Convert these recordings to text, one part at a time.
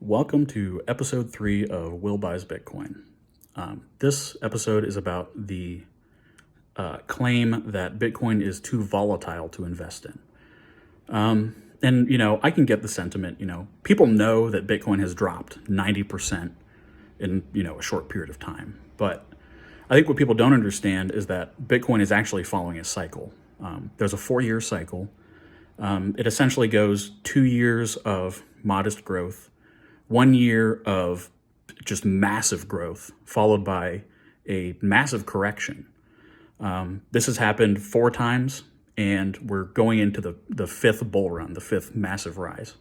Welcome to episode 3 of Will Buys Bitcoin. This episode is about the claim that Bitcoin is too volatile to invest in. I can get the sentiment, people know that Bitcoin has dropped 90% in, a short period of time. But I think what people don't understand is that Bitcoin is actually following a cycle. There's a 4-year cycle. It essentially goes 2 years of modest growth, 1 year of just massive growth, followed by a massive correction. This has happened 4 times, and we're going into the 5th bull run, the 5th massive rise.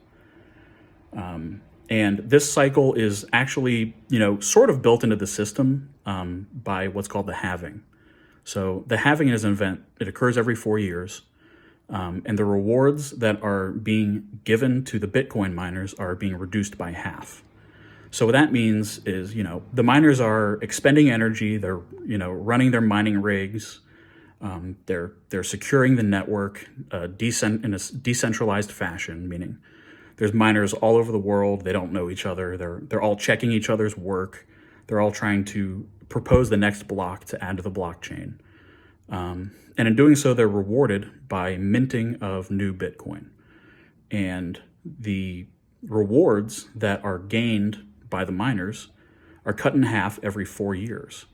And this cycle is actually, sort of built into the system by what's called the halving. So the halving is an event. It occurs every 4 years. And the rewards that are being given to the Bitcoin miners are being reduced by half. So what that means is, the miners are expending energy. They're, running their mining rigs. They're securing the network in a decentralized fashion, meaning there's miners all over the world. They don't know each other. They're all checking each other's work. They're all trying to propose the next block to add to the blockchain. And in doing so, they're rewarded by minting of new Bitcoin. And the rewards that are gained by the miners are cut in half every 4 years.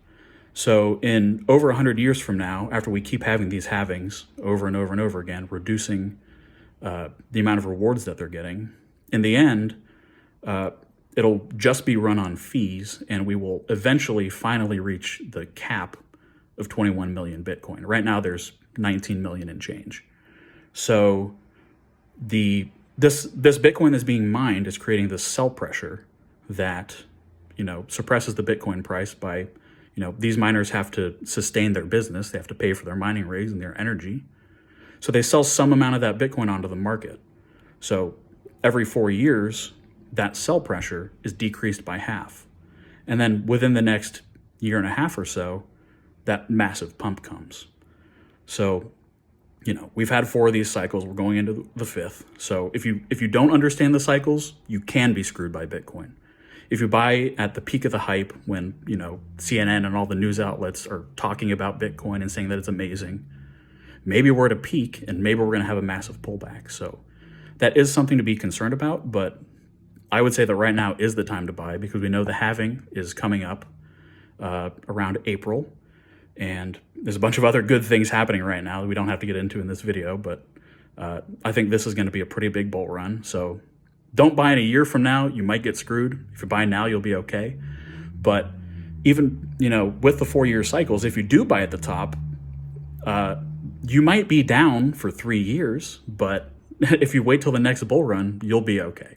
So in over 100 years from now, after we keep having these halvings over and over and over again, reducing the amount of rewards that they're getting, in the end, it'll just be run on fees, and we will eventually finally reach the cap of 21 million Bitcoin. Right now, there's 19 million and change. So this Bitcoin that's being mined is creating this sell pressure that, suppresses the Bitcoin price by, these miners have to sustain their business. They have to pay for their mining rigs and their energy. So they sell some amount of that Bitcoin onto the market. So every 4 years, that sell pressure is decreased by half. And then within the next year and a half or so, that massive pump comes. So, we've had 4 of these cycles. We're going into the 5th. So if you don't understand the cycles, you can be screwed by Bitcoin. If you buy at the peak of the hype when, CNN and all the news outlets are talking about Bitcoin and saying that it's amazing, maybe we're at a peak and maybe we're going to have a massive pullback. So that is something to be concerned about, but I would say that right now is the time to buy because we know the halving is coming up around April. And there's a bunch of other good things happening right now that we don't have to get into in this video, but I think this is going to be a pretty big bull run. So don't buy in a year from now. You might get screwed. If you buy now, you'll be okay. But even, with the 4-year cycles, if you do buy at the top, you might be down for 3 years, but if you wait till the next bull run, you'll be okay.